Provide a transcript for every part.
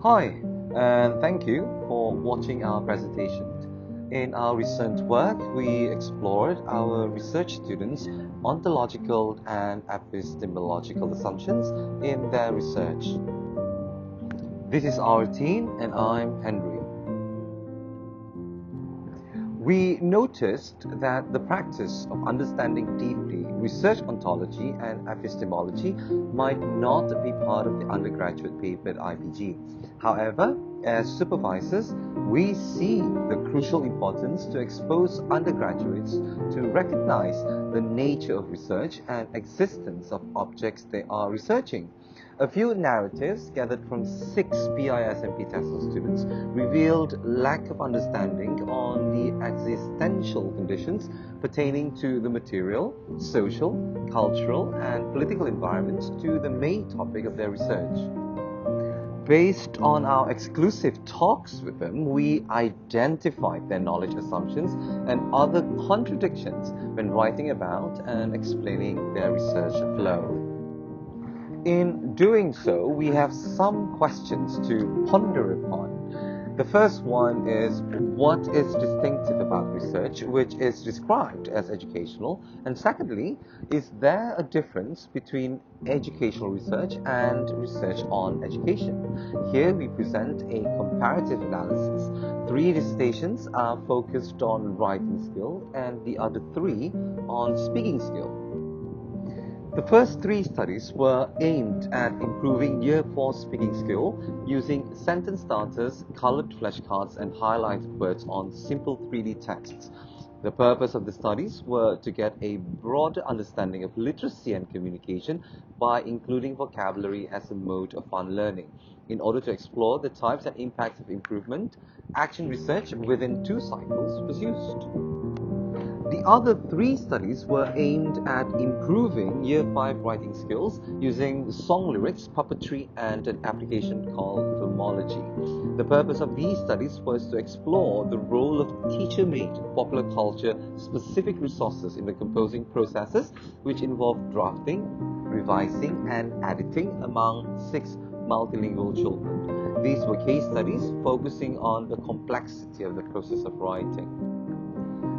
Hi, and thank you for watching our presentation. In our recent work, we explored our research students' ontological and epistemological assumptions in their research. This is our team, and I'm Henry. We noticed that the practice of understanding deeply research ontology and epistemology might not be part of the undergraduate paper at IPG. However, as supervisors, we see the crucial importance to expose undergraduates to recognize the nature of research and existence of objects they are researching. A few narratives gathered from 6 Pismp Tesl students revealed lack of understanding on the existential conditions pertaining to the material, social, cultural, and political environment to the main topic of their research. Based on our exclusive talks with them, we identified their knowledge assumptions and other contradictions when writing about and explaining their research flow. In doing so, we have some questions to ponder upon. The first one is, what is distinctive about research which is described as educational? And secondly, is there a difference between educational research and research on education? Here we present a comparative analysis. 3 dissertations are focused on writing skill and the other 3 on speaking skill. The first 3 studies were aimed at improving Year 4 speaking skill using sentence starters, colored flashcards, and highlighted words on simple 3D texts. The purpose of the studies were to get a broader understanding of literacy and communication by including vocabulary as a mode of fun learning. In order to explore the types and impacts of improvement, action research within 2 cycles was used. The other 3 studies were aimed at improving Year 5 writing skills using song lyrics, puppetry, and an application called filmology. The purpose of these studies was to explore the role of teacher-made popular culture-specific resources in the composing processes, which involve drafting, revising, and editing among 6 multilingual children. These were case studies focusing on the complexity of the process of writing.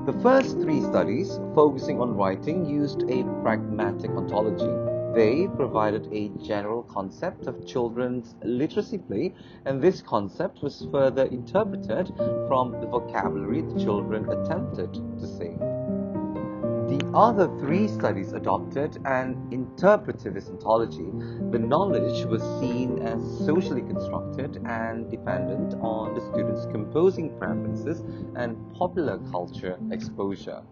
The first 3 studies, focusing on writing, used a pragmatic ontology. They provided a general concept of children's literacy play, and this concept was further interpreted from the vocabulary the children attempted to say. The other 3 studies adopted an interpretivist ontology. The knowledge was seen as socially constructed and dependent on the students' composing preferences and popular culture exposure.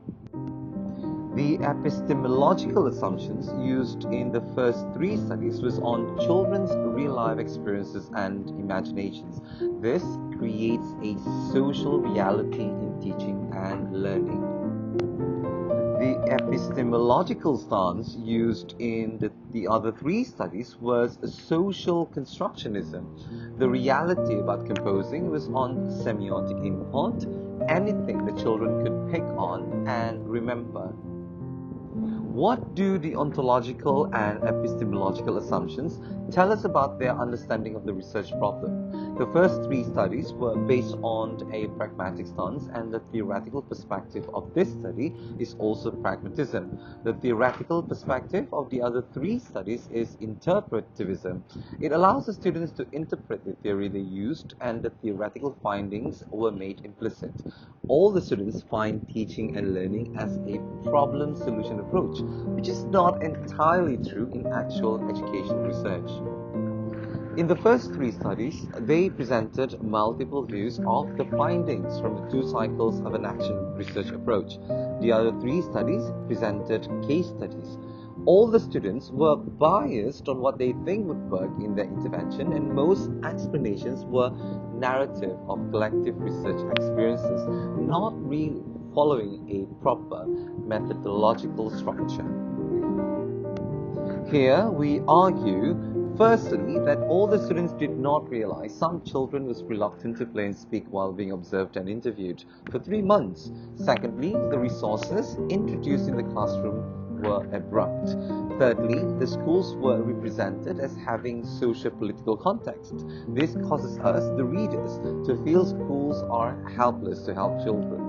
The epistemological assumptions used in the first 3 studies was on children's real-life experiences and imaginations. This creates a social reality in teaching and learning. The epistemological stance used in the other 3 studies was social constructionism. The reality about composing was on semiotic import, anything the children could pick on and remember. What do the ontological and epistemological assumptions tell us about their understanding of the research problem? The first 3 studies were based on a pragmatic stance, and the theoretical perspective of this study is also pragmatism. The theoretical perspective of the other 3 studies is interpretivism. It allows the students to interpret the theory they used, and the theoretical findings were made implicit. All the students find teaching and learning as a problem-solution approach, which is not entirely true in actual educational research. In the first 3 studies, they presented multiple views of the findings from the 2 cycles of an action research approach. The other 3 studies presented case studies. All the students were biased on what they think would work in their intervention, and most explanations were narrative of collective research experiences, not really following a proper methodological structure. Here we argue, firstly, that all the students did not realize some children was reluctant to play and speak while being observed and interviewed for 3 months. Secondly, the resources introduced in the classroom were abrupt. Thirdly, the schools were represented as having socio-political context. This causes us, the readers, to feel schools are helpless to help children.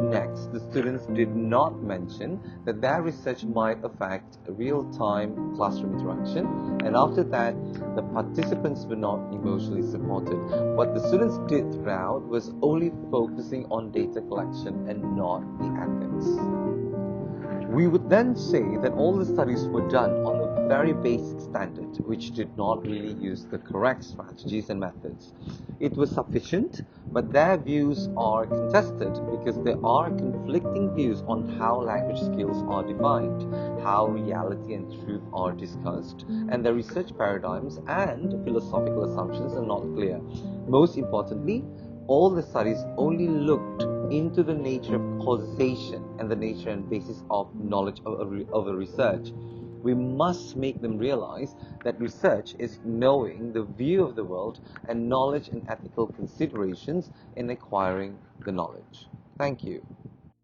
Next, the students did not mention that their research might affect real-time classroom interaction, and after that, the participants were not emotionally supported. What the students did throughout was only focusing on data collection and not the ethics. We would then say that all the studies were done on a very basic standard, which did not really use the correct strategies and methods. It was sufficient, but their views are contested because there are conflicting views on how language skills are defined, how reality and truth are discussed, and their research paradigms and philosophical assumptions are not clear. Most importantly, all the studies only looked into the nature of causation and the nature and basis of knowledge of a research. We must make them realize that research is knowing the view of the world and knowledge and ethical considerations in acquiring the knowledge. Thank you.